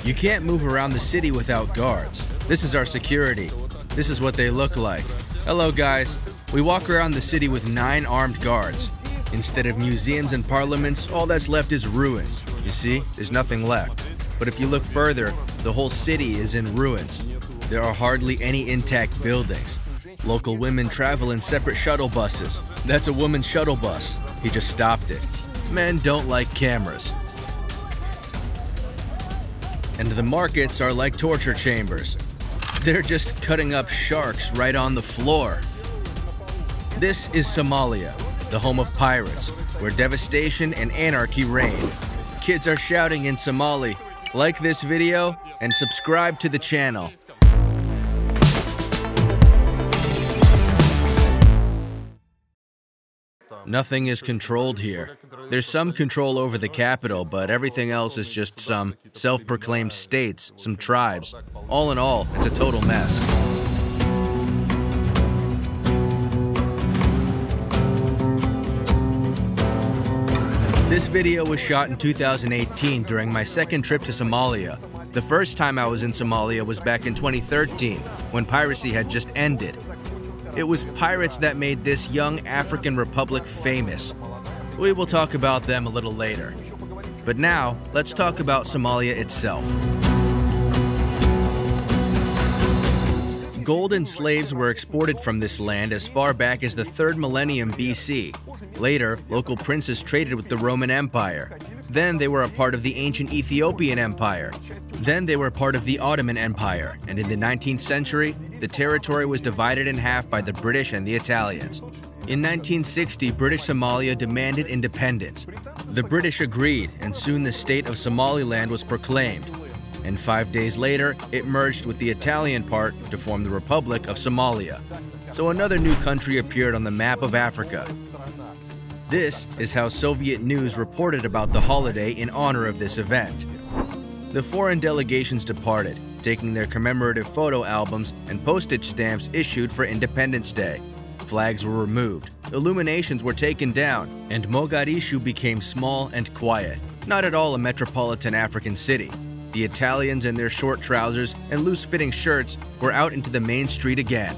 You can't move around the city without guards. This is our security. This is what they look like. Hello guys. We walk around the city with 9 armed guards. Instead of museums and parliaments, all that's left is ruins. You see, there's nothing left. But if you look further, the whole city is in ruins. There are hardly any intact buildings. Local women travel in separate shuttle buses. That's a woman's shuttle bus. He just stopped it. Men don't like cameras. And the markets are like torture chambers. They're just cutting up sharks right on the floor. This is Somalia, the home of pirates, where devastation and anarchy reign. Kids are shouting in Somali. Like this video and subscribe to the channel. Nothing is controlled here. There's some control over the capital, but everything else is just some self-proclaimed states, some tribes. All in all, it's a total mess. This video was shot in 2018 during my second trip to Somalia. The first time I was in Somalia was back in 2013, when piracy had just ended. It was pirates that made this young African republic famous. We will talk about them a little later. But now, let's talk about Somalia itself. Gold and slaves were exported from this land as far back as the 3rd millennium BC. Later, local princes traded with the Roman Empire. Then they were a part of the ancient Ethiopian Empire. Then they were part of the Ottoman Empire, and in the 19th century, the territory was divided in half by the British and the Italians. In 1960, British Somalia demanded independence. The British agreed, and soon the state of Somaliland was proclaimed. And 5 days later, it merged with the Italian part to form the Republic of Somalia. So another new country appeared on the map of Africa. This is how Soviet news reported about the holiday in honor of this event. The foreign delegations departed, taking their commemorative photo albums and postage stamps issued for Independence Day. Flags were removed, illuminations were taken down, and Mogadishu became small and quiet, not at all a metropolitan African city. The Italians in their short trousers and loose-fitting shirts were out into the main street again.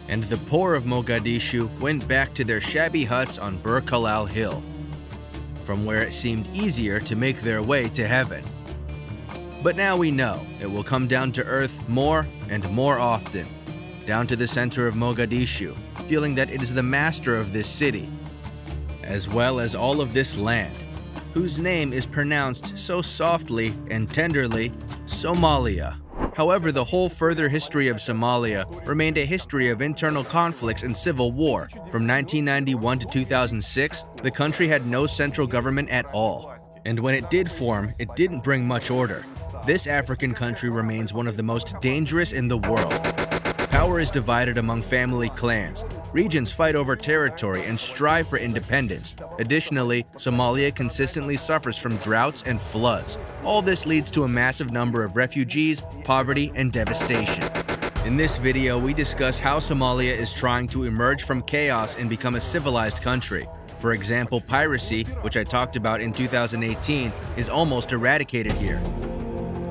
And the poor of Mogadishu went back to their shabby huts on Bur Kalal Hill, from where it seemed easier to make their way to heaven. But now we know it will come down to earth more and more often, down to the center of Mogadishu, feeling that it is the master of this city, as well as all of this land, whose name is pronounced so softly and tenderly, Somalia. However, the whole further history of Somalia remained a history of internal conflicts and civil war. From 1991 to 2006, the country had no central government at all. And when it did form, it didn't bring much order. This African country remains one of the most dangerous in the world. Power is divided among family clans. Regions fight over territory and strive for independence. Additionally, Somalia consistently suffers from droughts and floods. All this leads to a massive number of refugees, poverty, and devastation. In this video, we discuss how Somalia is trying to emerge from chaos and become a civilized country. For example, piracy, which I talked about in 2018, is almost eradicated here.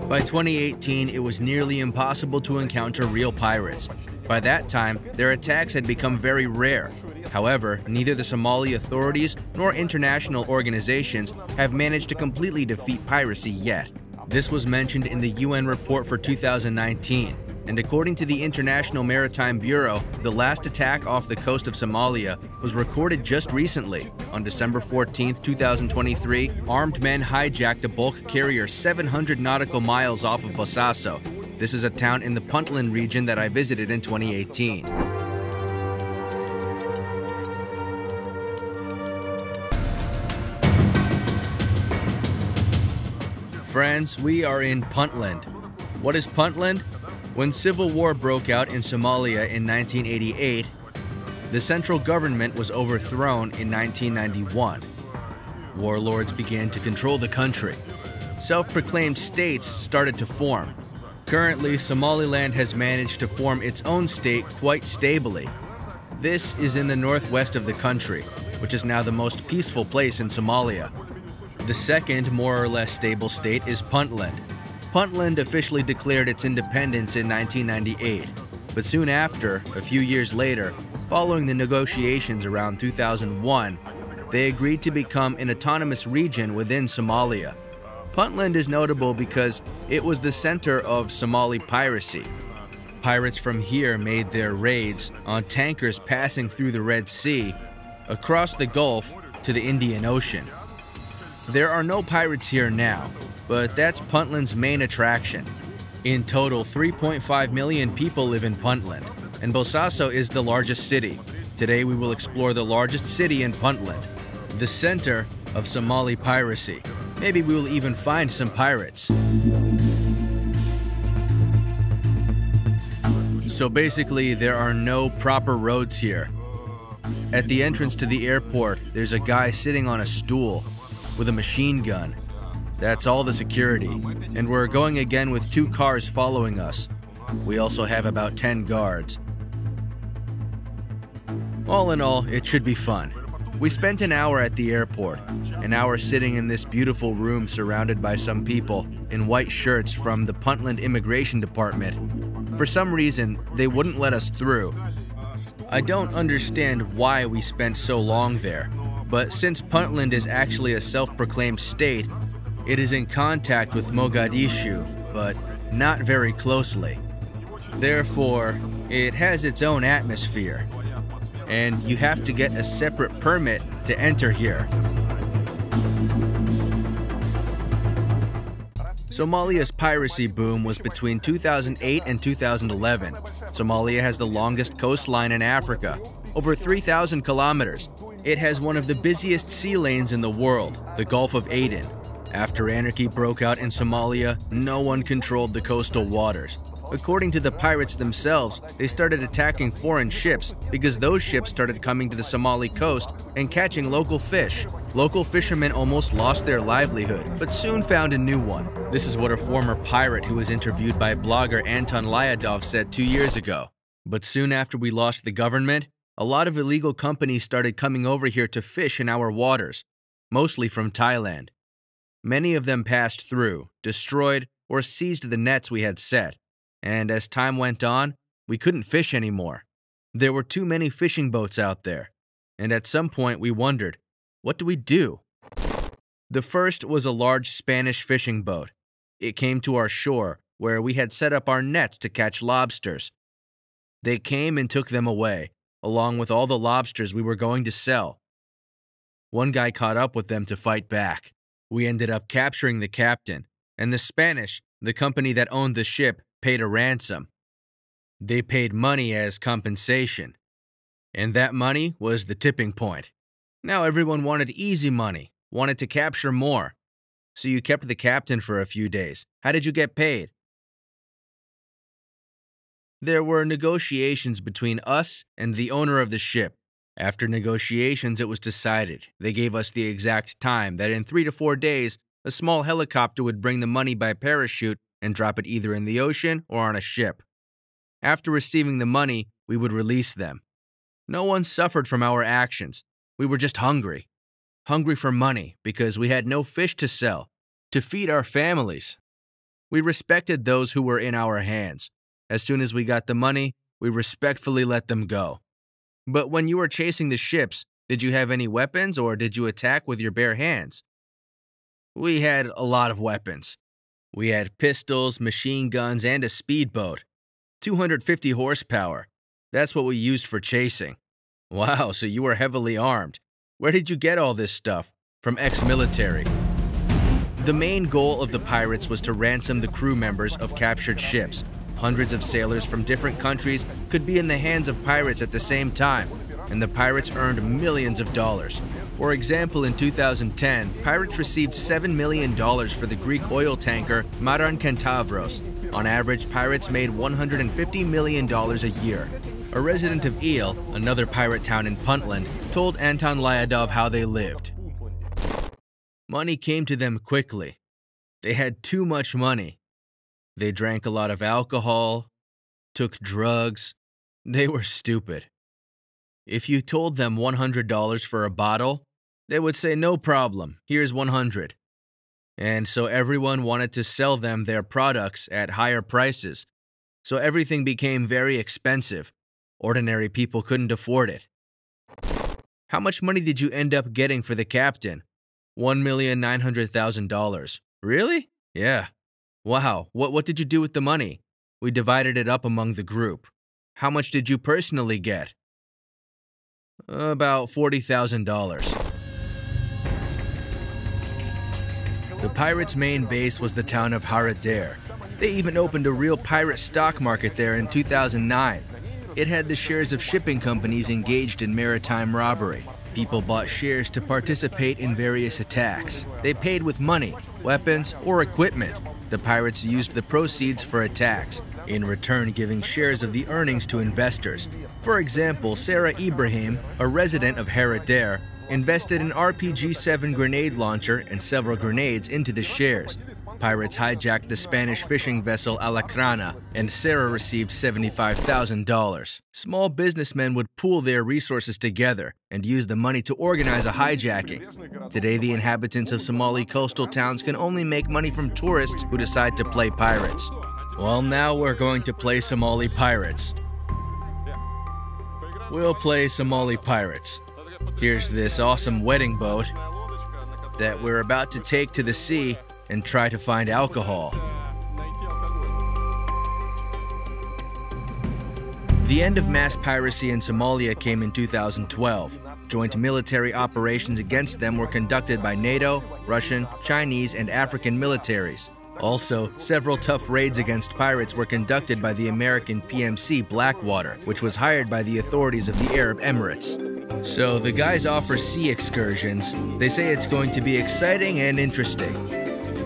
By 2018, it was nearly impossible to encounter real pirates. By that time, their attacks had become very rare. However, neither the Somali authorities nor international organizations have managed to completely defeat piracy yet. This was mentioned in the UN report for 2019. And according to the International Maritime Bureau, the last attack off the coast of Somalia was recorded just recently. On December 14, 2023, armed men hijacked a bulk carrier 700 nautical miles off of Bosaso. This is a town in the Puntland region that I visited in 2018. Friends, we are in Puntland. What is Puntland? When civil war broke out in Somalia in 1988, the central government was overthrown in 1991. Warlords began to control the country. Self-proclaimed states started to form. Currently, Somaliland has managed to form its own state quite stably. This is in the northwest of the country, which is now the most peaceful place in Somalia. The second, more or less stable state is Puntland. Puntland officially declared its independence in 1998, but soon after, a few years later, following the negotiations around 2001, they agreed to become an autonomous region within Somalia. Puntland is notable because it was the center of Somali piracy. Pirates from here made their raids on tankers passing through the Red Sea, across the Gulf to the Indian Ocean. There are no pirates here now, but that's Puntland's main attraction. In total, 3.5 million people live in Puntland, and Bosaso is the largest city. Today we will explore the largest city in Puntland, the center of Somali piracy. Maybe we will even find some pirates. So basically, there are no proper roads here. At the entrance to the airport, there's a guy sitting on a stool with a machine gun. That's all the security, and we're going again with 2 cars following us. We also have about 10 guards. All in all, it should be fun. We spent an hour at the airport, an hour sitting in this beautiful room surrounded by some people in white shirts from the Puntland Immigration Department. For some reason, they wouldn't let us through. I don't understand why we spent so long there, but since Puntland is actually a self-proclaimed state, it is in contact with Mogadishu, but not very closely. Therefore, it has its own atmosphere, and you have to get a separate permit to enter here. Somalia's piracy boom was between 2008 and 2011. Somalia has the longest coastline in Africa, over 3,000 kilometers. It has one of the busiest sea lanes in the world, the Gulf of Aden. After anarchy broke out in Somalia, no one controlled the coastal waters. According to the pirates themselves, they started attacking foreign ships because those ships started coming to the Somali coast and catching local fish. Local fishermen almost lost their livelihood, but soon found a new one. This is what a former pirate who was interviewed by blogger Anton Lyadov said 2 years ago. But soon after we lost the government, a lot of illegal companies started coming over here to fish in our waters, mostly from Thailand. Many of them passed through, destroyed, or seized the nets we had set. And as time went on, we couldn't fish anymore. There were too many fishing boats out there. And at some point we wondered, what do we do? The first was a large Spanish fishing boat. It came to our shore, where we had set up our nets to catch lobsters. They came and took them away, along with all the lobsters we were going to sell. One guy caught up with them to fight back. We ended up capturing the captain, and the Spanish, the company that owned the ship, paid a ransom. They paid money as compensation. And that money was the tipping point. Now everyone wanted easy money, wanted to capture more. So you kept the captain for a few days. How did you get paid? There were negotiations between us and the owner of the ship. After negotiations, it was decided. They gave us the exact time that in 3 to 4 days, a small helicopter would bring the money by parachute and drop it either in the ocean or on a ship. After receiving the money, we would release them. No one suffered from our actions. We were just hungry. Hungry for money because we had no fish to sell, to feed our families. We respected those who were in our hands. As soon as we got the money, we respectfully let them go. But when you were chasing the ships, did you have any weapons or did you attack with your bare hands? We had a lot of weapons. We had pistols, machine guns, and a speedboat. 250 horsepower. That's what we used for chasing. Wow, so you were heavily armed. Where did you get all this stuff? From ex-military. The main goal of the pirates was to ransom the crew members of captured ships. Hundreds of sailors from different countries could be in the hands of pirates at the same time, and the pirates earned millions of dollars. For example, in 2010, pirates received $7 million for the Greek oil tanker Maran Kantavros. On average, pirates made $150 million a year. A resident of Il, another pirate town in Puntland, told Anton Lyadov how they lived. Money came to them quickly. They had too much money. They drank a lot of alcohol, took drugs. They were stupid. If you told them $100 for a bottle, they would say, no problem, here's $100. And so everyone wanted to sell them their products at higher prices. So everything became very expensive. Ordinary people couldn't afford it. How much money did you end up getting for the captain? $1,900,000. Really? Yeah. Wow, what did you do with the money? We divided it up among the group. How much did you personally get? About $40,000. The pirates' main base was the town of Haradere. They even opened a real pirate stock market there in 2009. It had the shares of shipping companies engaged in maritime robbery. People bought shares to participate in various attacks. They paid with money, weapons, or equipment. The pirates used the proceeds for attacks, in return giving shares of the earnings to investors. For example, Sarah Ibrahim, a resident of Haradere, invested an RPG-7 grenade launcher and several grenades into the shares. Pirates hijacked the Spanish fishing vessel Alacrana, and Sarah received $75,000. Small businessmen would pool their resources together and use the money to organize a hijacking. Today, the inhabitants of Somali coastal towns can only make money from tourists who decide to play pirates. Well, now we're going to play Somali pirates. We'll play Somali pirates. Here's this awesome wedding boat that we're about to take to the sea and try to find alcohol. The end of mass piracy in Somalia came in 2012. Joint military operations against them were conducted by NATO, Russian, Chinese, and African militaries. Also, several tough raids against pirates were conducted by the American PMC Blackwater, which was hired by the authorities of the Arab Emirates. So the guys offer sea excursions. They say it's going to be exciting and interesting.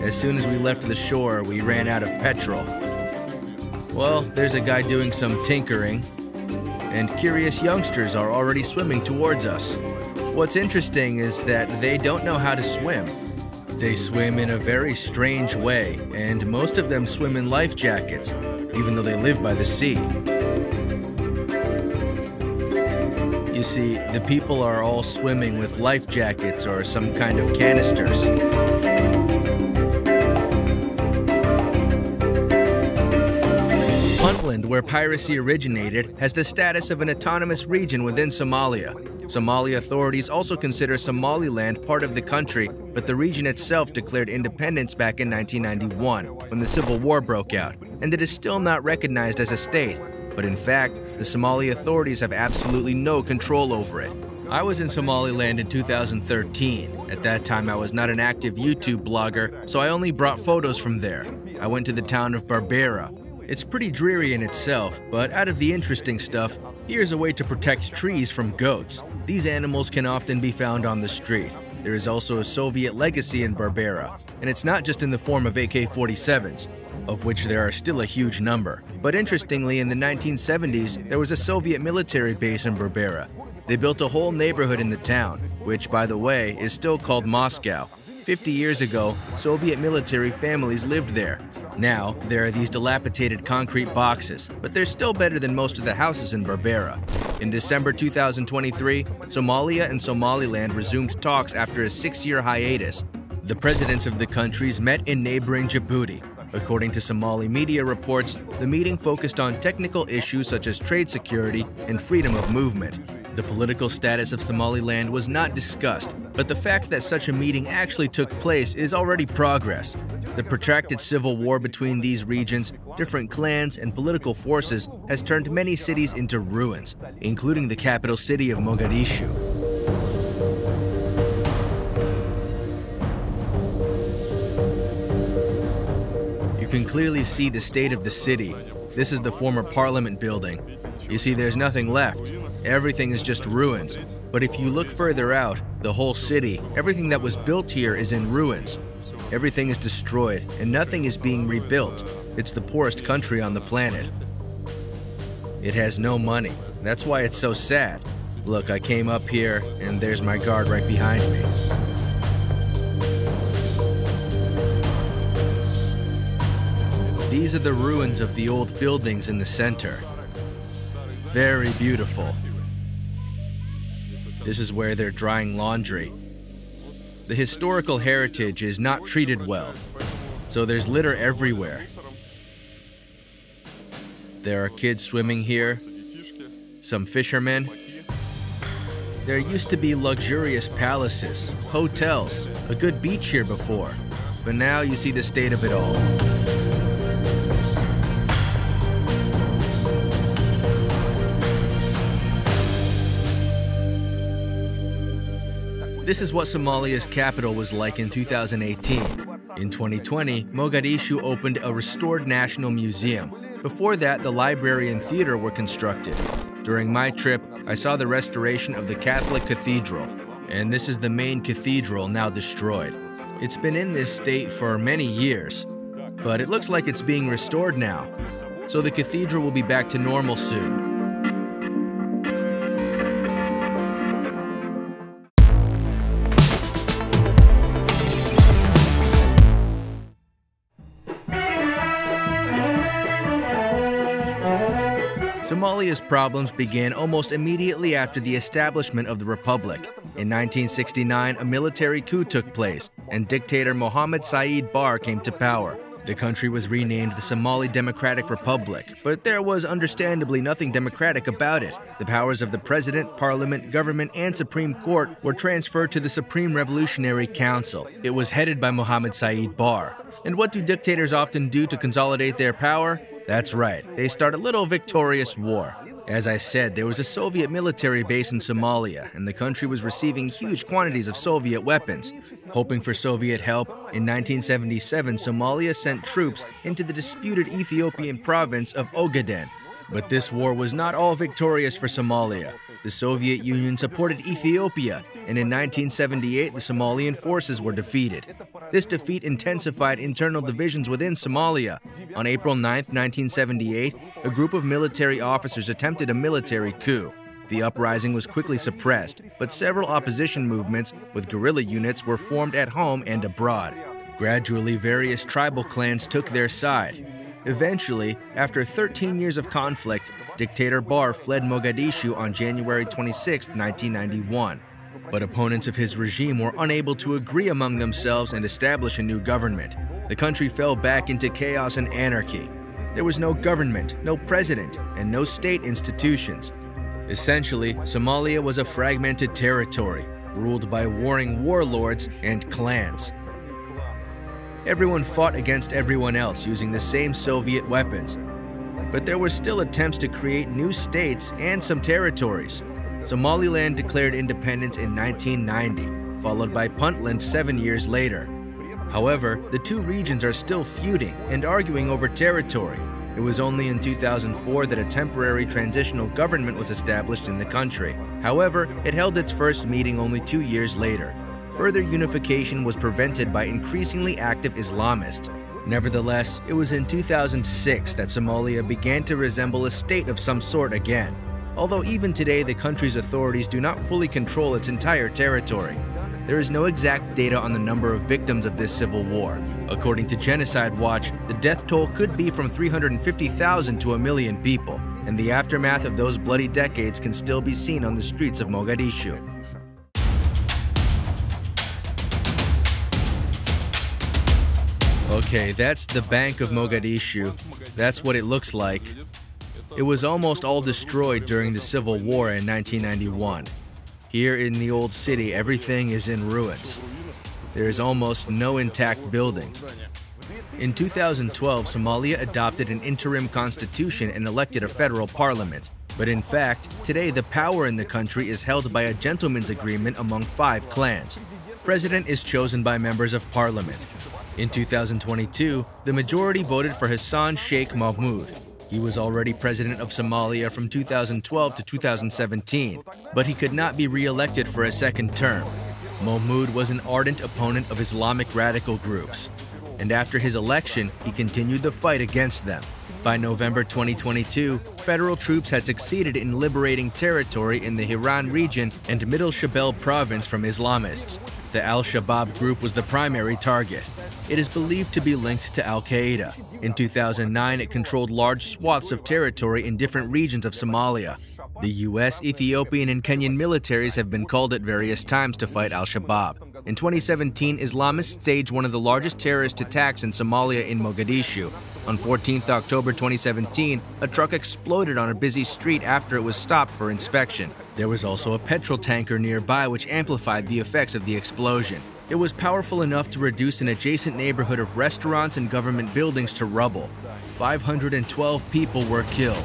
As soon as we left the shore, we ran out of petrol. Well, there's a guy doing some tinkering, and curious youngsters are already swimming towards us. What's interesting is that they don't know how to swim. They swim in a very strange way, and most of them swim in life jackets, even though they live by the sea. You see, the people are all swimming with life jackets or some kind of canisters. Puntland, where piracy originated, has the status of an autonomous region within Somalia. Somali authorities also consider Somaliland part of the country, but the region itself declared independence back in 1991, when the Civil War broke out, and it is still not recognized as a state. But in fact, the Somali authorities have absolutely no control over it. I was in Somaliland in 2013. At that time, I was not an active YouTube blogger, so I only brought photos from there. I went to the town of Berbera. It's pretty dreary in itself, but out of the interesting stuff, here's a way to protect trees from goats. These animals can often be found on the street. There is also a Soviet legacy in Berbera, and it's not just in the form of AK-47s, of which there are still a huge number. But interestingly, in the 1970s, there was a Soviet military base in Berbera. They built a whole neighborhood in the town, which, by the way, is still called Moscow. 50 years ago, Soviet military families lived there. Now, there are these dilapidated concrete boxes, but they're still better than most of the houses in Berbera. In December 2023, Somalia and Somaliland resumed talks after a 6-year hiatus. The presidents of the countries met in neighboring Djibouti. According to Somali media reports, the meeting focused on technical issues such as trade security and freedom of movement. The political status of Somaliland was not discussed, but the fact that such a meeting actually took place is already progress. The protracted civil war between these regions, different clans, and political forces has turned many cities into ruins, including the capital city of Mogadishu. You can clearly see the state of the city. This is the former parliament building. You see, there's nothing left. Everything is just ruins. But if you look further out, the whole city, everything that was built here is in ruins. Everything is destroyed, and nothing is being rebuilt. It's the poorest country on the planet. It has no money. That's why it's so sad. Look, I came up here, and there's my guard right behind me. These are the ruins of the old buildings in the center. Very beautiful. This is where they're drying laundry. The historical heritage is not treated well, so there's litter everywhere. There are kids swimming here, some fishermen. There used to be luxurious palaces, hotels, a good beach here before, but now you see the state of it all. This is what Somalia's capital was like in 2018. In 2020, Mogadishu opened a restored national museum. Before that, the library and theater were constructed. During my trip, I saw the restoration of the Catholic Cathedral, and this is the main cathedral now destroyed. It's been in this state for many years, but it looks like it's being restored now, so the cathedral will be back to normal soon. Somalia's problems began almost immediately after the establishment of the republic. In 1969, a military coup took place, and dictator Mohammed Saeed Barre came to power. The country was renamed the Somali Democratic Republic, but there was understandably nothing democratic about it. The powers of the president, parliament, government, and Supreme Court were transferred to the Supreme Revolutionary Council. It was headed by Mohammed Saeed Barre. And what do dictators often do to consolidate their power? That's right, they start a little victorious war. As I said, there was a Soviet military base in Somalia, and the country was receiving huge quantities of Soviet weapons. Hoping for Soviet help, in 1977, Somalia sent troops into the disputed Ethiopian province of Ogaden. But this war was not all victorious for Somalia. The Soviet Union supported Ethiopia, and in 1978, the Somalian forces were defeated. This defeat intensified internal divisions within Somalia. On April 9, 1978, a group of military officers attempted a military coup. The uprising was quickly suppressed, but several opposition movements with guerrilla units were formed at home and abroad. Gradually, various tribal clans took their side. Eventually, after 13 years of conflict, dictator Barre fled Mogadishu on January 26, 1991. But opponents of his regime were unable to agree among themselves and establish a new government. The country fell back into chaos and anarchy. There was no government, no president, and no state institutions. Essentially, Somalia was a fragmented territory, ruled by warring warlords and clans. Everyone fought against everyone else using the same Soviet weapons. But there were still attempts to create new states and some territories. Somaliland declared independence in 1990, followed by Puntland 7 years later. However, the two regions are still feuding and arguing over territory. It was only in 2004 that a temporary transitional government was established in the country. However, it held its first meeting only 2 years later. Further unification was prevented by increasingly active Islamists. Nevertheless, it was in 2006 that Somalia began to resemble a state of some sort again. Although even today the country's authorities do not fully control its entire territory. There is no exact data on the number of victims of this civil war. According to Genocide Watch, the death toll could be from 350,000 to 1 million people, and the aftermath of those bloody decades can still be seen on the streets of Mogadishu. Okay, that's the Bank of Mogadishu. That's what it looks like. It was almost all destroyed during the Civil War in 1991. Here in the old city, everything is in ruins. There is almost no intact buildings. In 2012, Somalia adopted an interim constitution and elected a federal parliament. But in fact, today the power in the country is held by a gentleman's agreement among 5 clans. President is chosen by members of parliament. In 2022, the majority voted for Hassan Sheikh Mahmoud. He was already president of Somalia from 2012 to 2017, but he could not be re-elected for a second term. Mahmoud was an ardent opponent of Islamic radical groups, and after his election, he continued the fight against them. By November 2022, federal troops had succeeded in liberating territory in the Hiran region and Middle Shabelle province from Islamists. The Al-Shabaab group was the primary target. It is believed to be linked to Al-Qaeda. In 2009, it controlled large swaths of territory in different regions of Somalia. The US, Ethiopian, and Kenyan militaries have been called at various times to fight Al-Shabaab. In 2017, Islamists staged one of the largest terrorist attacks in Somalia in Mogadishu. On 14th October 2017, a truck exploded on a busy street after it was stopped for inspection. There was also a petrol tanker nearby which amplified the effects of the explosion. It was powerful enough to reduce an adjacent neighborhood of restaurants and government buildings to rubble. 512 people were killed.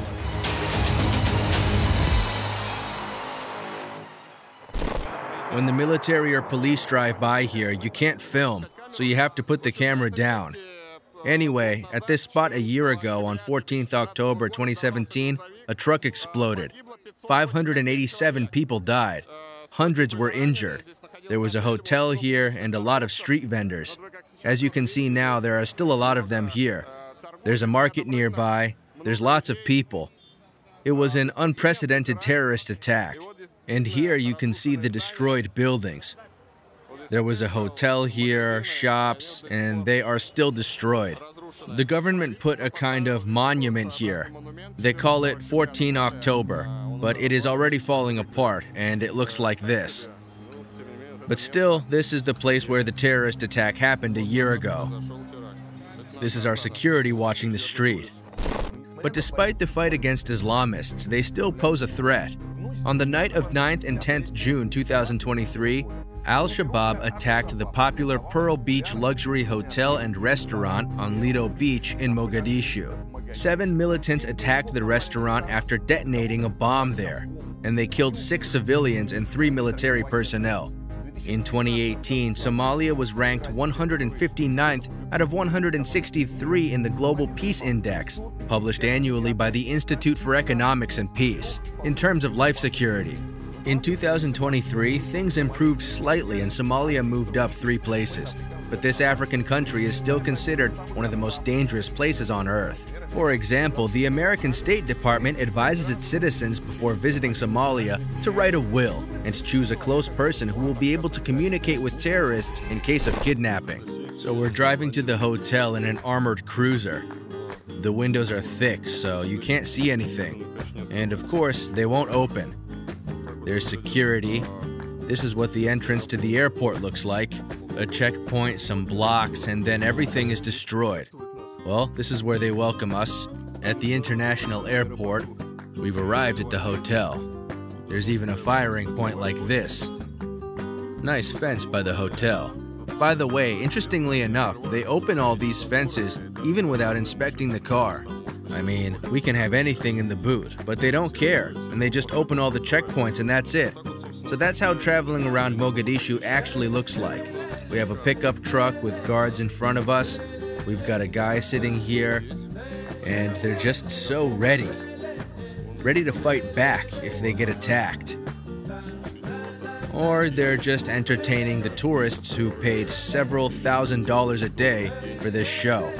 When the military or police drive by here, you can't film, so you have to put the camera down. Anyway, at this spot a year ago, on 14th October 2017, a truck exploded. 587 people died. Hundreds were injured. There was a hotel here and a lot of street vendors. As you can see now, there are still a lot of them here. There's a market nearby. There's lots of people. It was an unprecedented terrorist attack. And here you can see the destroyed buildings. There was a hotel here, shops, and they are still destroyed. The government put a kind of monument here. They call it 14 October, but it is already falling apart, and it looks like this. But still, this is the place where the terrorist attack happened a year ago. This is our security watching the street. But despite the fight against Islamists, they still pose a threat. On the night of 9th and 10th June 2023, Al-Shabaab attacked the popular Pearl Beach luxury hotel and restaurant on Lido Beach in Mogadishu. 7 militants attacked the restaurant after detonating a bomb there, and they killed 6 civilians and 3 military personnel. In 2018, Somalia was ranked 159th out of 163 in the Global Peace Index, published annually by the Institute for Economics and Peace, in terms of life security. In 2023, things improved slightly and Somalia moved up 3 places, but this African country is still considered one of the most dangerous places on Earth. For example, the American State Department advises its citizens before visiting Somalia to write a will and to choose a close person who will be able to communicate with terrorists in case of kidnapping. So we're driving to the hotel in an armored cruiser. The windows are thick, so you can't see anything. And of course, they won't open. There's security. This is what the entrance to the airport looks like. A checkpoint, some blocks, and then everything is destroyed. Well, this is where they welcome us. At the international airport, we've arrived at the hotel. There's even a firing point like this. Nice fence by the hotel. By the way, interestingly enough, they open all these fences even without inspecting the car. I mean, we can have anything in the boot, but they don't care, and they just open all the checkpoints and that's it. So that's how traveling around Mogadishu actually looks like. We have a pickup truck with guards in front of us. We've got a guy sitting here, and they're just so ready. Ready to fight back if they get attacked. Or they're just entertaining the tourists who paid several $1,000s a day for this show.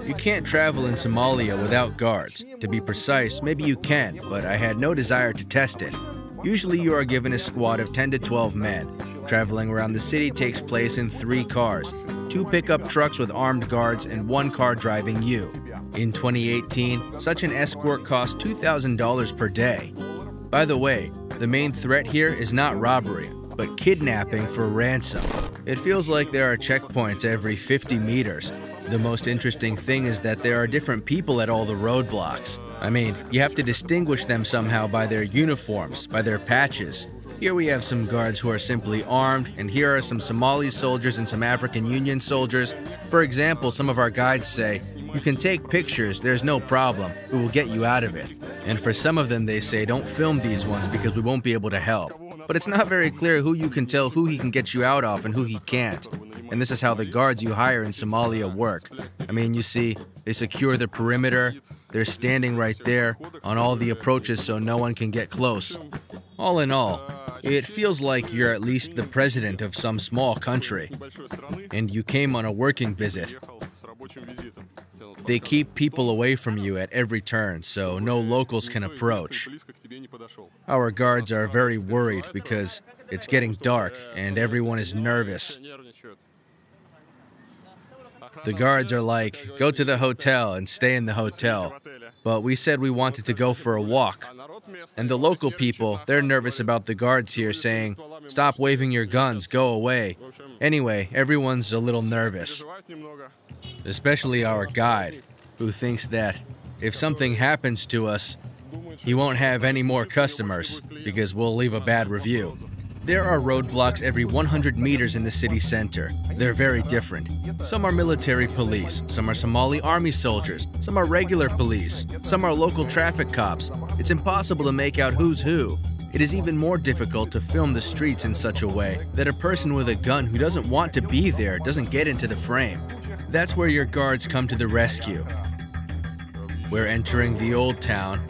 You can't travel in Somalia without guards. To be precise, maybe you can, but I had no desire to test it. Usually you are given a squad of 10 to 12 men. Traveling around the city takes place in 3 cars, 2 pickup trucks with armed guards, and 1 car driving you. In 2018, such an escort cost $2,000 per day. By the way, the main threat here is not robbery, but kidnapping for ransom. It feels like there are checkpoints every 50 meters. The most interesting thing is that there are different people at all the roadblocks. I mean, you have to distinguish them somehow by their uniforms, by their patches. Here we have some guards who are simply armed, and here are some Somali soldiers and some African Union soldiers. For example, some of our guides say, "You can take pictures, there's no problem, we will get you out of it." And for some of them they say, "Don't film these ones because we won't be able to help." But it's not very clear who you can tell who he can get you out of and who he can't. And this is how the guards you hire in Somalia work. I mean, you see, they secure the perimeter, they're standing right there on all the approaches so no one can get close. All in all, it feels like you're at least the president of some small country, and you came on a working visit. They keep people away from you at every turn, so no locals can approach. Our guards are very worried because it's getting dark and everyone is nervous. The guards are like, go to the hotel and stay in the hotel. But we said we wanted to go for a walk. And the local people, they're nervous about the guards here saying, stop waving your guns, go away. Anyway, everyone's a little nervous. Especially our guide, who thinks that if something happens to us, he won't have any more customers because we'll leave a bad review. There are roadblocks every 100 meters in the city center. They're very different. Some are military police, some are Somali army soldiers, some are regular police, some are local traffic cops. It's impossible to make out who's who. It is even more difficult to film the streets in such a way that a person with a gun who doesn't want to be there doesn't get into the frame. That's where your guards come to the rescue. We're entering the old town.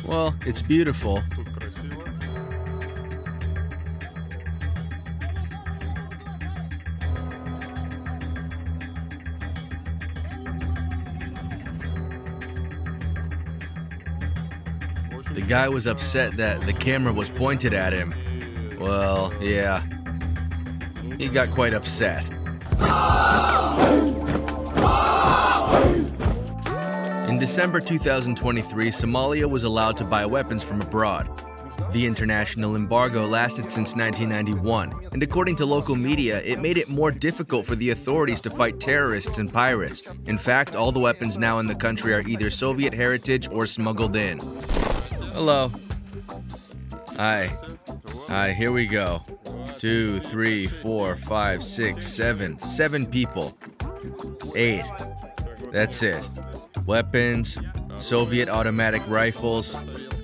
Well, it's beautiful. The guy was upset that the camera was pointed at him. Well, yeah. He got quite upset. In December 2023, Somalia was allowed to buy weapons from abroad. The international embargo lasted since 1991, and according to local media, it made it more difficult for the authorities to fight terrorists and pirates. In fact, all the weapons now in the country are either Soviet heritage or smuggled in. Hello. Hi, here we go. 2, 3, 4, 5, 6, 7. 7 people. 8. That's it. Weapons, Soviet automatic rifles,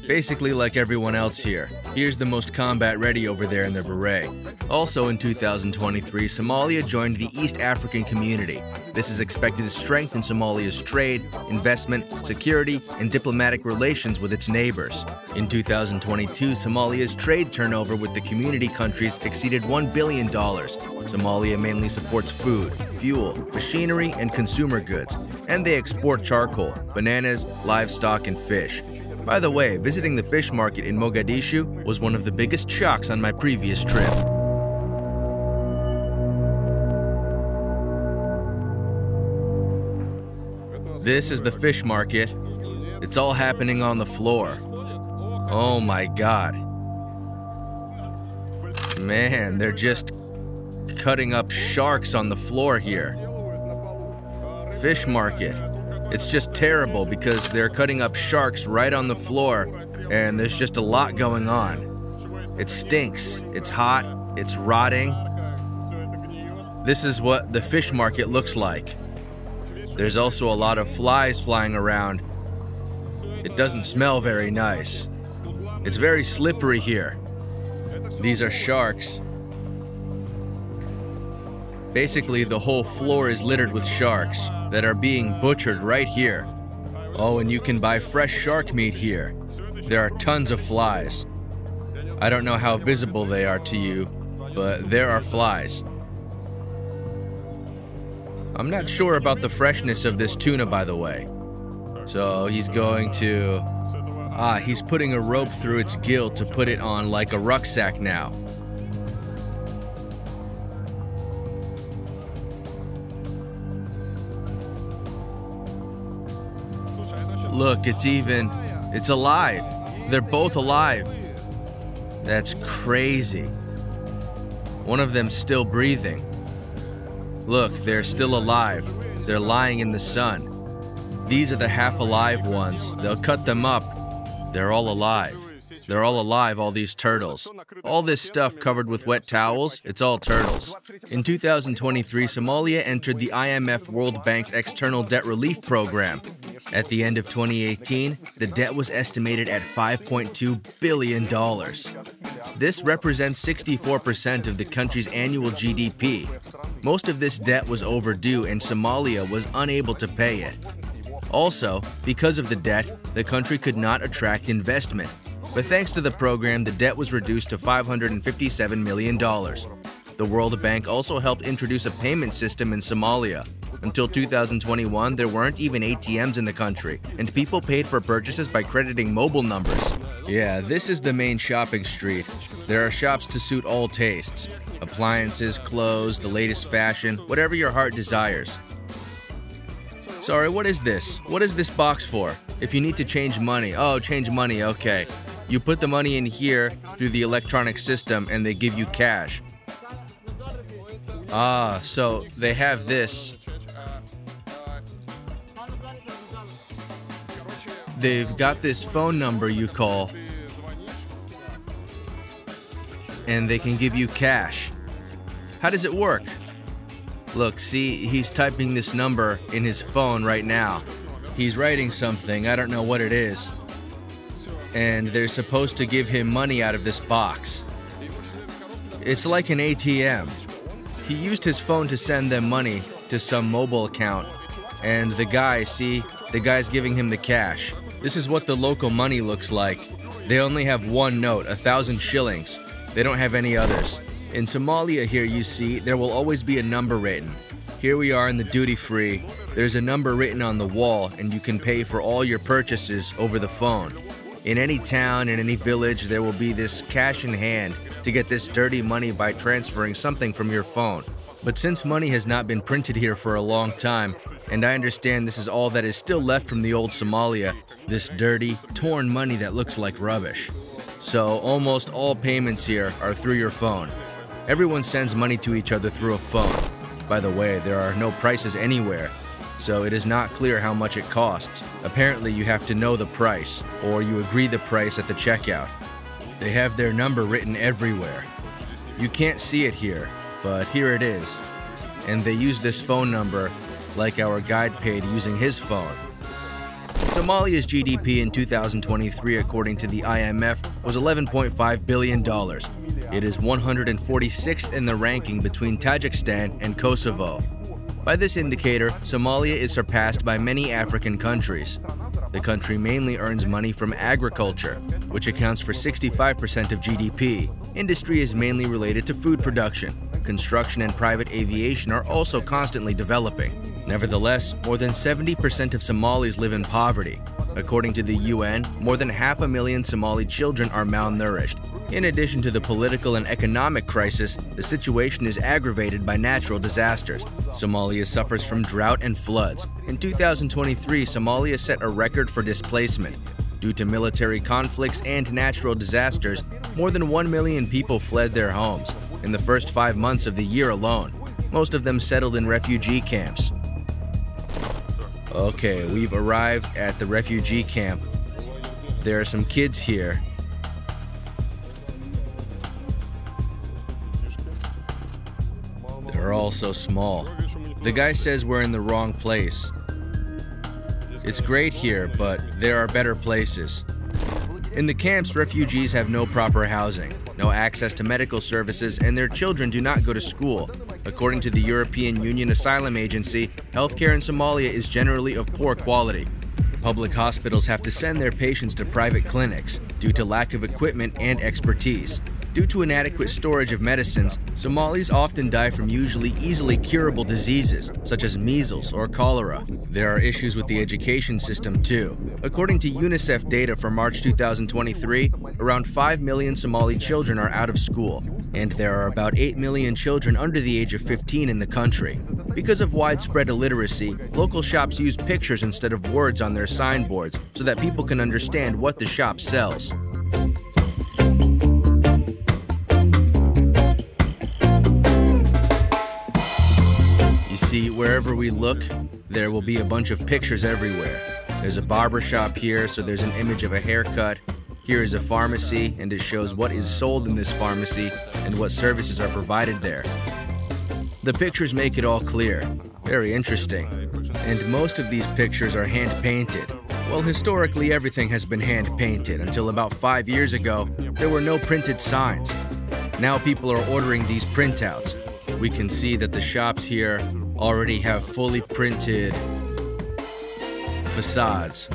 basically like everyone else here. Here's the most combat ready over there in their beret. Also in 2023, Somalia joined the East African Community. This is expected to strengthen Somalia's trade, investment, security, and diplomatic relations with its neighbors. In 2022, Somalia's trade turnover with the community countries exceeded $1 billion. Somalia mainly supports food, fuel, machinery, and consumer goods, and they export charcoal, bananas, livestock, and fish. By the way, visiting the fish market in Mogadishu was one of the biggest shocks on my previous trip. This is the fish market. It's all happening on the floor. Oh my God. Man, they're just cutting up sharks on the floor here. Fish market. It's just terrible because they're cutting up sharks right on the floor and there's just a lot going on. It stinks. It's hot. It's rotting. This is what the fish market looks like. There's also a lot of flies flying around. It doesn't smell very nice. It's very slippery here. These are sharks. Basically, the whole floor is littered with sharks that are being butchered right here. Oh, and you can buy fresh shark meat here. There are tons of flies. I don't know how visible they are to you, but there are flies. I'm not sure about the freshness of this tuna, by the way. So he's going to... he's putting a rope through its gill to put it on like a rucksack now. Look, it's alive. They're both alive. That's crazy. One of them's still breathing. Look, they're still alive. They're lying in the sun. These are the half-alive ones. They'll cut them up. They're all alive. They're all alive, all these turtles. All this stuff covered with wet towels, it's all turtles. In 2023, Somalia entered the IMF World Bank's External Debt Relief Program. At the end of 2018, the debt was estimated at $5.2 billion. This represents 64% of the country's annual GDP. Most of this debt was overdue and Somalia was unable to pay it. Also, because of the debt, the country could not attract investment. But thanks to the program, the debt was reduced to $557 million. The World Bank also helped introduce a payment system in Somalia. Until 2021, there weren't even ATMs in the country, and people paid for purchases by crediting mobile numbers. Yeah, this is the main shopping street. There are shops to suit all tastes. Appliances, clothes, the latest fashion, whatever your heart desires. Sorry, what is this? What is this box for? If you need to change money. Oh, change money, okay. You put the money in here through the electronic system and they give you cash. Ah, so they have this. They've got this phone number you call, and they can give you cash. How does it work? Look, see, he's typing this number in his phone right now. He's writing something, I don't know what it is. And they're supposed to give him money out of this box. It's like an ATM. He used his phone to send them money to some mobile account. And the guy, see, the guy's giving him the cash. This is what the local money looks like. They only have one note, 1,000 shillings. They don't have any others. In Somalia here, you see, there will always be a number written. Here we are in the duty-free. There's a number written on the wall, and you can pay for all your purchases over the phone. In any town, in any village, there will be this cash in hand to get this dirty money by transferring something from your phone. But since money has not been printed here for a long time, and I understand this is all that is still left from the old Somalia, this dirty, torn money that looks like rubbish. So almost all payments here are through your phone. Everyone sends money to each other through a phone. By the way, there are no prices anywhere, so it is not clear how much it costs. Apparently you have to know the price, or you agree the price at the checkout. They have their number written everywhere. You can't see it here, but here it is. And they use this phone number like our guide paid using his phone. Somalia's GDP in 2023, according to the IMF, was $11.5 billion. It is 146th in the ranking between Tajikistan and Kosovo. By this indicator, Somalia is surpassed by many African countries. The country mainly earns money from agriculture, which accounts for 65% of GDP. Industry is mainly related to food production. Construction and private aviation are also constantly developing. Nevertheless, more than 70% of Somalis live in poverty. According to the UN, more than 500,000 Somali children are malnourished. In addition to the political and economic crisis, the situation is aggravated by natural disasters. Somalia suffers from drought and floods. In 2023, Somalia set a record for displacement. Due to military conflicts and natural disasters, more than 1 million people fled their homes in the first 5 months of the year alone. Most of them settled in refugee camps. Okay, we've arrived at the refugee camp. There are some kids here. They're all so small. The guy says we're in the wrong place. It's great here, but there are better places. In the camps, refugees have no proper housing, no access to medical services, and their children do not go to school. According to the European Union Asylum Agency, healthcare in Somalia is generally of poor quality. Public hospitals have to send their patients to private clinics due to lack of equipment and expertise. Due to inadequate storage of medicines, Somalis often die from usually easily curable diseases, such as measles or cholera. There are issues with the education system too. According to UNICEF data for March 2023, around 5 million Somali children are out of school, and there are about 8 million children under the age of 15 in the country. Because of widespread illiteracy, local shops use pictures instead of words on their signboards so that people can understand what the shop sells. See, wherever we look, there will be a bunch of pictures everywhere. There's a barber shop here, so there's an image of a haircut. Here is a pharmacy, and it shows what is sold in this pharmacy and what services are provided there. The pictures make it all clear. Very interesting. And most of these pictures are hand-painted. Well, historically, everything has been hand-painted. Until about 5 years ago, there were no printed signs. Now people are ordering these printouts. We can see that the shops here already have fully printed facades.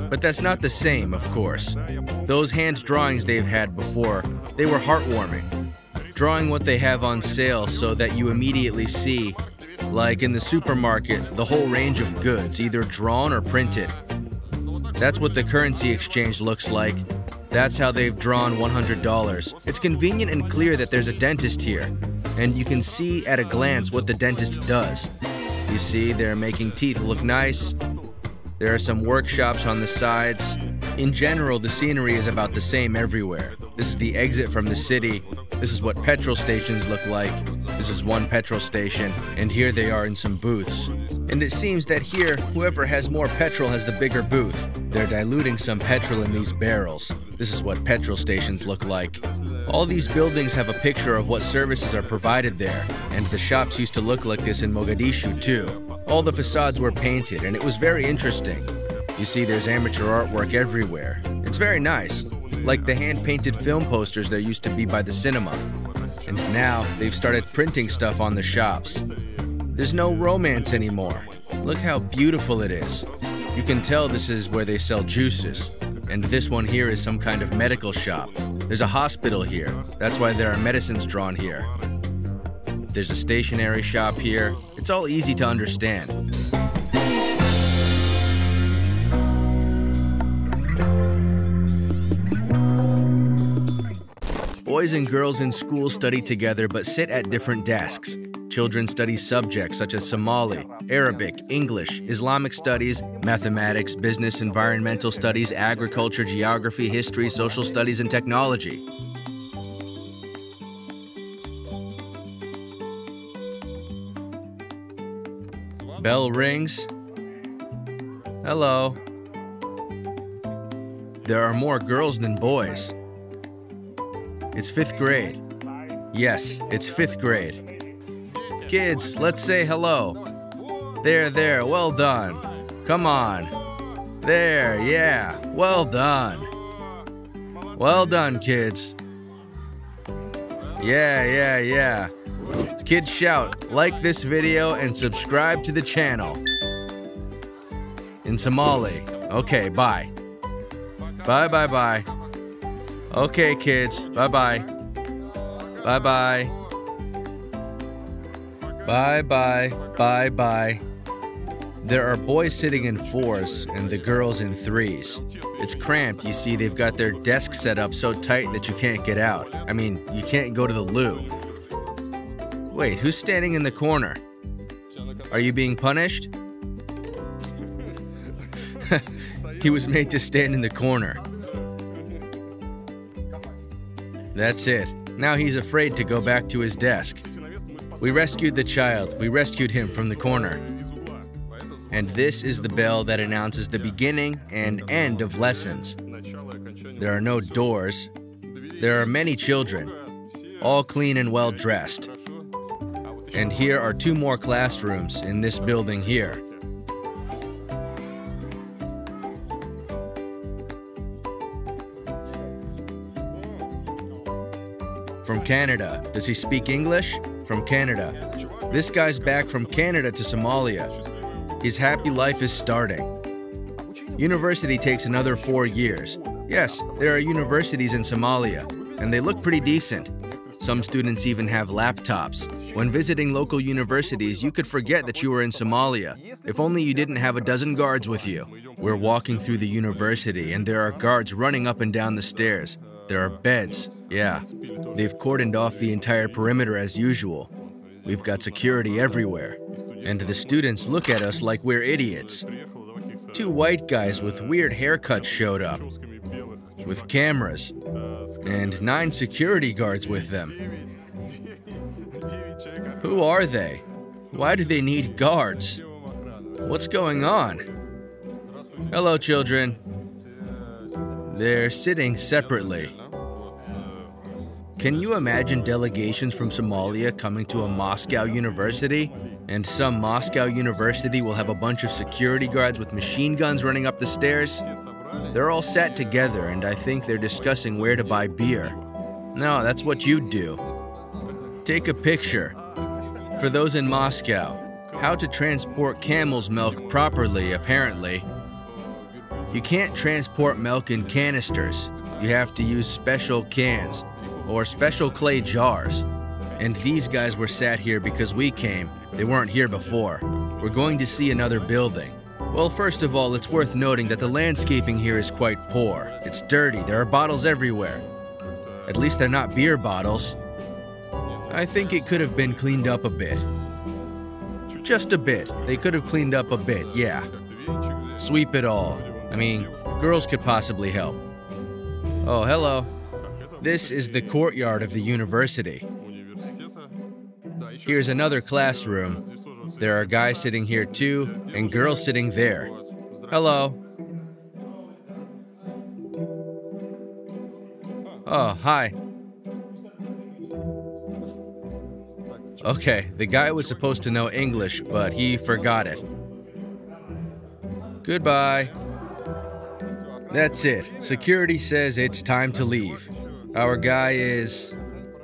But that's not the same, of course. Those hand drawings they've had before, they were heartwarming. Drawing what they have on sale so that you immediately see, like in the supermarket, the whole range of goods, either drawn or printed. That's what the currency exchange looks like. That's how they've drawn $100. It's convenient and clear that there's a dentist here, and you can see at a glance what the dentist does. You see, they're making teeth look nice. There are some workshops on the sides. In general, the scenery is about the same everywhere. This is the exit from the city. This is what petrol stations look like. This is one petrol station, and here they are in some booths. And it seems that here, whoever has more petrol has the bigger booth. They're diluting some petrol in these barrels. This is what petrol stations look like. All these buildings have a picture of what services are provided there, and the shops used to look like this in Mogadishu too. All the facades were painted, and it was very interesting. You see, there's amateur artwork everywhere. It's very nice, like the hand-painted film posters there used to be by the cinema. And now, they've started printing stuff on the shops. There's no romance anymore. Look how beautiful it is. You can tell this is where they sell juices. And this one here is some kind of medical shop. There's a hospital here. That's why there are medicines drawn here. There's a stationery shop here. It's all easy to understand. Boys and girls in school study together but sit at different desks. Children study subjects such as Somali, Arabic, English, Islamic studies, mathematics, business, environmental studies, agriculture, geography, history, social studies, and technology. Bell rings. Hello. There are more girls than boys. It's 5th grade. Yes, it's 5th grade. Kids, let's say hello. There, well done. Come on. There, yeah, well done. Well done, kids. Yeah. Kids shout, like this video and subscribe to the channel. In Somali. Okay, bye. Bye. Okay, kids, bye-bye. Bye-bye. Bye. There are boys sitting in 4s and the girls in 3s. It's cramped, you see, they've got their desk set up so tight that you can't get out. I mean, you can't go to the loo. Wait, who's standing in the corner? Are you being punished? He was made to stand in the corner. That's it. Now he's afraid to go back to his desk. We rescued the child. We rescued him from the corner. And this is the bell that announces the beginning and end of lessons. There are no doors. There are many children, all clean and well dressed. And here are 2 more classrooms in this building here. From Canada. Does he speak English? From Canada. This guy's back from Canada to Somalia. His happy life is starting. University takes another 4 years. Yes, there are universities in Somalia, and they look pretty decent. Some students even have laptops. When visiting local universities, you could forget that you were in Somalia, if only you didn't have a dozen guards with you. We're walking through the university, and there are guards running up and down the stairs. There are beds. Yeah, they've cordoned off the entire perimeter as usual. We've got security everywhere. And the students look at us like we're idiots. 2 white guys with weird haircuts showed up, with cameras, and 9 security guards with them. Who are they? Why do they need guards? What's going on? Hello, children. They're sitting separately. Can you imagine delegations from Somalia coming to a Moscow university? And some Moscow university will have a bunch of security guards with machine guns running up the stairs? They're all sat together, and I think they're discussing where to buy beer. No, that's what you'd do. Take a picture. For those in Moscow, how to transport camel's milk properly, apparently. You can't transport milk in canisters. You have to use special cans, or special clay jars. And these guys were sat here because we came. They weren't here before. We're going to see another building. Well, first of all, it's worth noting that the landscaping here is quite poor. It's dirty, there are bottles everywhere. At least they're not beer bottles. I think it could have been cleaned up a bit. Just a bit. They could have cleaned up a bit, yeah. Sweep it all. I mean, girls could possibly help. Oh, hello. This is the courtyard of the university. Here's another classroom. There are guys sitting here too, and girls sitting there. Hello. Oh, hi. Okay, the guy was supposed to know English, but he forgot it. Goodbye. That's it. Security says it's time to leave. Our guy is...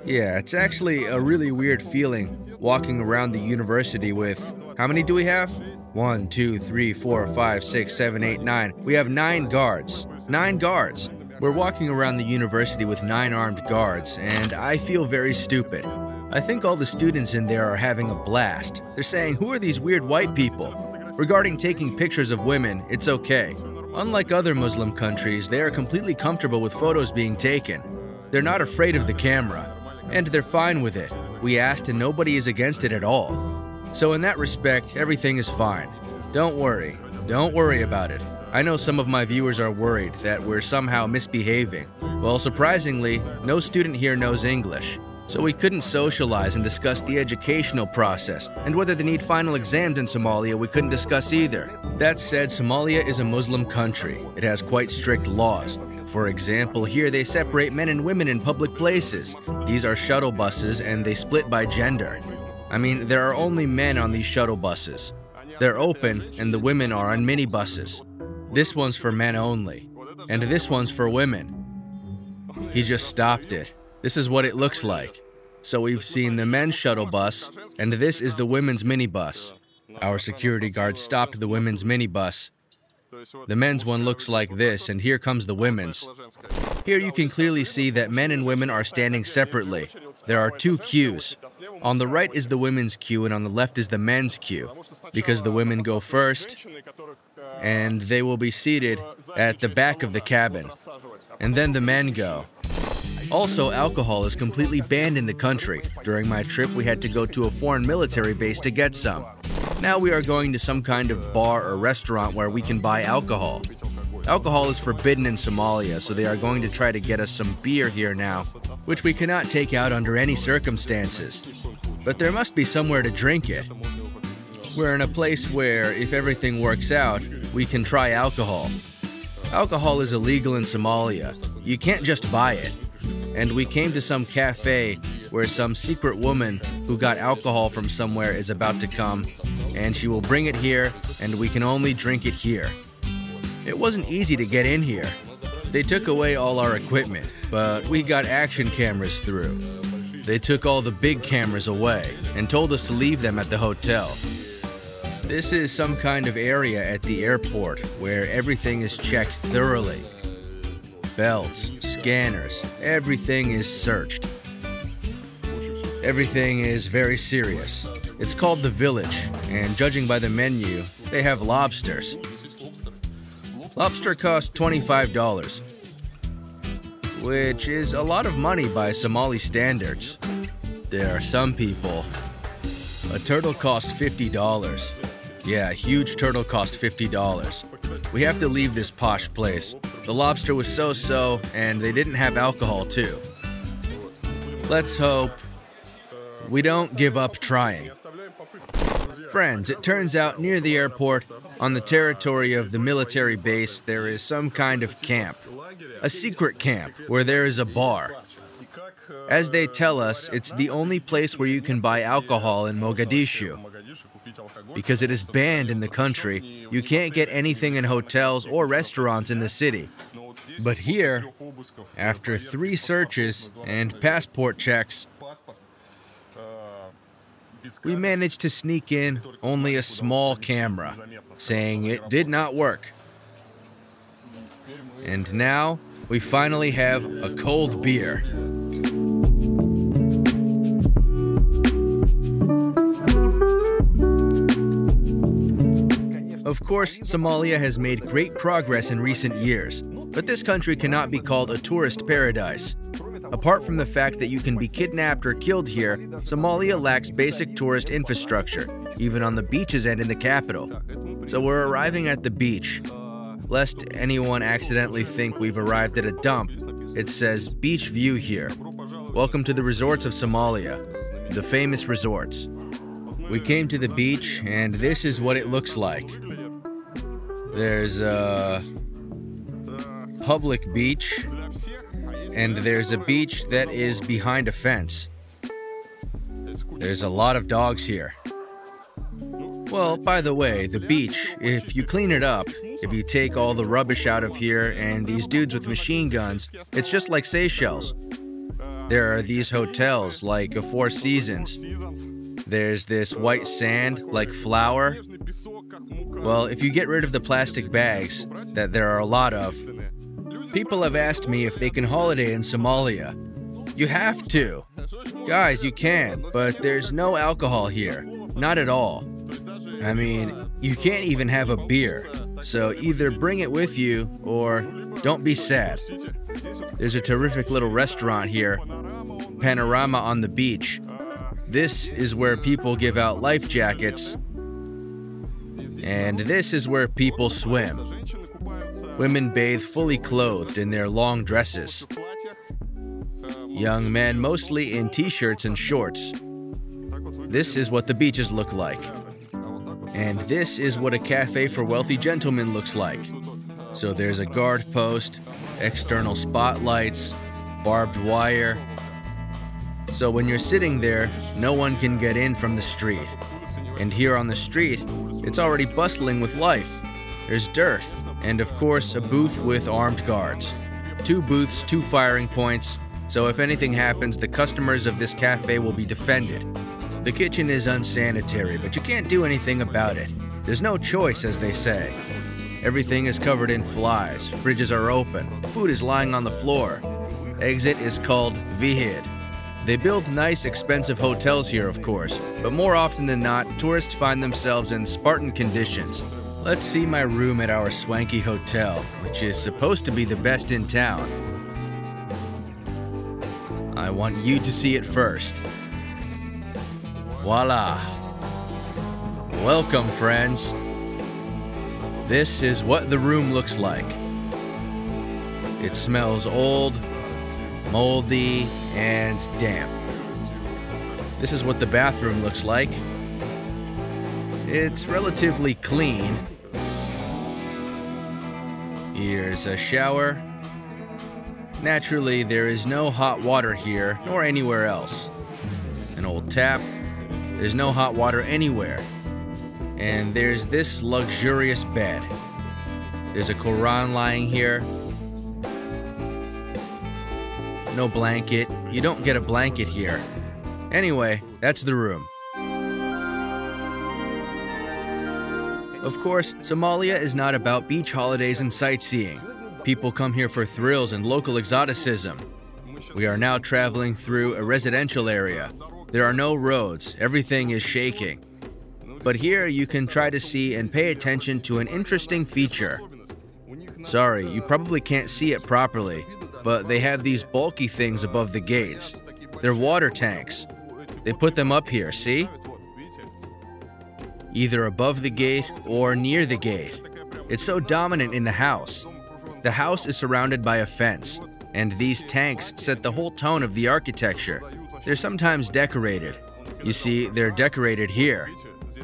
Yeah, it's actually a really weird feeling walking around the university with... How many do we have? 1, 2, 3, 4, 5, 6, 7, 8, 9. We have 9 guards. 9 guards. We're walking around the university with 9 armed guards, and I feel very stupid. I think all the students in there are having a blast. They're saying, who are these weird white people? Regarding taking pictures of women, it's okay. Unlike other Muslim countries, they are completely comfortable with photos being taken. They're not afraid of the camera, and they're fine with it. We asked and nobody is against it at all. So in that respect, everything is fine. Don't worry. Don't worry about it. I know some of my viewers are worried that we're somehow misbehaving. Well, surprisingly, no student here knows English. So we couldn't socialize and discuss the educational process, and whether they need final exams in Somalia we couldn't discuss either. That said, Somalia is a Muslim country. It has quite strict laws. For example, here they separate men and women in public places. These are shuttle buses and they split by gender. I mean, there are only men on these shuttle buses. They're open and the women are on minibuses. This one's for men only, and this one's for women. He just stopped it. This is what it looks like. So we've seen the men's shuttle bus, and this is the women's minibus. Our security guard stopped the women's minibus. The men's one looks like this, and here comes the women's. Here you can clearly see that men and women are standing separately. There are 2 queues. On the right is the women's queue, and on the left is the men's queue, because the women go first, and they will be seated at the back of the cabin. And then the men go. Also, alcohol is completely banned in the country. During my trip, we had to go to a foreign military base to get some. Now we are going to some kind of bar or restaurant where we can buy alcohol. Alcohol is forbidden in Somalia, so they are going to try to get us some beer here now, which we cannot take out under any circumstances. But there must be somewhere to drink it. We're in a place where, if everything works out, we can try alcohol. Alcohol is illegal in Somalia. You can't just buy it. And we came to some cafe where some secret woman who got alcohol from somewhere is about to come, and she will bring it here, and we can only drink it here. It wasn't easy to get in here. They took away all our equipment, but we got action cameras through. They took all the big cameras away and told us to leave them at the hotel. This is some kind of area at the airport where everything is checked thoroughly. Belts, scanners, everything is searched. Everything is very serious. It's called the Village, and judging by the menu, they have lobsters. Lobster costs $25, which is a lot of money by Somali standards. There are some people. A turtle costs $50. Yeah, a huge turtle cost $50. We have to leave this posh place. The lobster was so-so, and they didn't have alcohol too. Let's hope we don't give up trying. Friends, it turns out near the airport, on the territory of the military base, there is some kind of camp. A secret camp where there is a bar. As they tell us, it's the only place where you can buy alcohol in Mogadishu. Because it is banned in the country, you can't get anything in hotels or restaurants in the city. But here, after 3 searches and passport checks, we managed to sneak in only a small camera, saying it did not work. And now, we finally have a cold beer. Of course, Somalia has made great progress in recent years, but this country cannot be called a tourist paradise. Apart from the fact that you can be kidnapped or killed here, Somalia lacks basic tourist infrastructure, even on the beaches and in the capital. So we're arriving at the beach. Lest anyone accidentally think we've arrived at a dump, it says beach view here. Welcome to the resorts of Somalia, the famous resorts. We came to the beach, and this is what it looks like. There's a public beach, and there's a beach that is behind a fence. There's a lot of dogs here. Well, by the way, the beach, if you clean it up, if you take all the rubbish out of here and these dudes with machine guns, it's just like Seychelles. There are these hotels like a Four Seasons. There's this white sand like flour. Well, if you get rid of the plastic bags, that there are a lot of, people have asked me if they can holiday in Somalia. You have to. Guys, you can, but there's no alcohol here. Not at all. I mean, you can't even have a beer. So either bring it with you or don't be sad. There's a terrific little restaurant here. Panorama on the beach. This is where people give out life jackets. And this is where people swim. Women bathe fully clothed in their long dresses. Young men mostly in t-shirts and shorts. This is what the beaches look like. And this is what a cafe for wealthy gentlemen looks like. So there's a guard post, external spotlights, barbed wire. So when you're sitting there, no one can get in from the street. And here on the street, it's already bustling with life. There's dirt, and of course a booth with armed guards. 2 booths, 2 firing points, so if anything happens, the customers of this cafe will be defended. The kitchen is unsanitary, but you can't do anything about it. There's no choice, as they say. Everything is covered in flies, fridges are open, food is lying on the floor. Exit is called Vihid. They build nice, expensive hotels here, of course, but more often than not, tourists find themselves in Spartan conditions. Let's see my room at our swanky hotel, which is supposed to be the best in town. I want you to see it first. Voila! Welcome, friends. This is what the room looks like. It smells old, moldy, and damp. This is what the bathroom looks like. It's relatively clean. Here's a shower. Naturally, there is no hot water here, nor anywhere else. An old tap. There's no hot water anywhere. And there's this luxurious bed. There's a Quran lying here. No blanket. You don't get a blanket here. Anyway, that's the room. Of course, Somalia is not about beach holidays and sightseeing. People come here for thrills and local exoticism. We are now traveling through a residential area. There are no roads. Everything is shaking. But here you can try to see and pay attention to an interesting feature. Sorry, you probably can't see it properly, but they have these bulky things above the gates. They're water tanks. They put them up here, see? Either above the gate or near the gate. It's so dominant in the house. The house is surrounded by a fence, and these tanks set the whole tone of the architecture. They're sometimes decorated. You see, they're decorated here.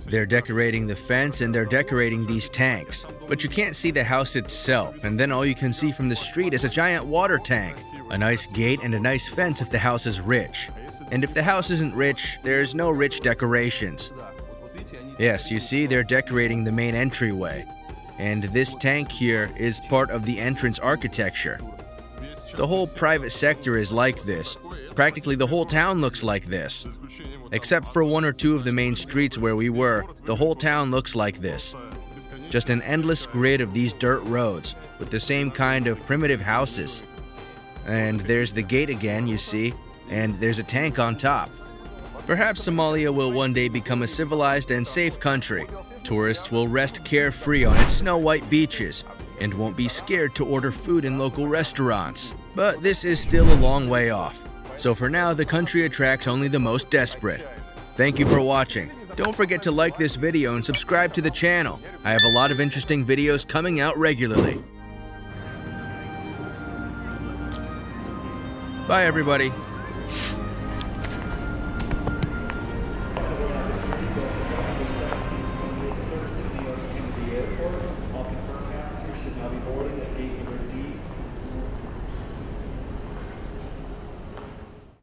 They're decorating the fence and they're decorating these tanks. But you can't see the house itself, and then all you can see from the street is a giant water tank. A nice gate and a nice fence if the house is rich. And if the house isn't rich, there's no rich decorations. Yes, you see, they're decorating the main entryway. And this tank here is part of the entrance architecture. The whole private sector is like this. Practically the whole town looks like this. Except for 1 or 2 of the main streets where we were, the whole town looks like this. Just an endless grid of these dirt roads with the same kind of primitive houses. And there's the gate again, you see, and there's a tank on top. Perhaps Somalia will one day become a civilized and safe country. Tourists will rest carefree on its snow-white beaches and won't be scared to order food in local restaurants. But this is still a long way off. So for now, the country attracts only the most desperate. Thank you for watching. Don't forget to like this video and subscribe to the channel. I have a lot of interesting videos coming out regularly. Bye everybody. Should now be boarded.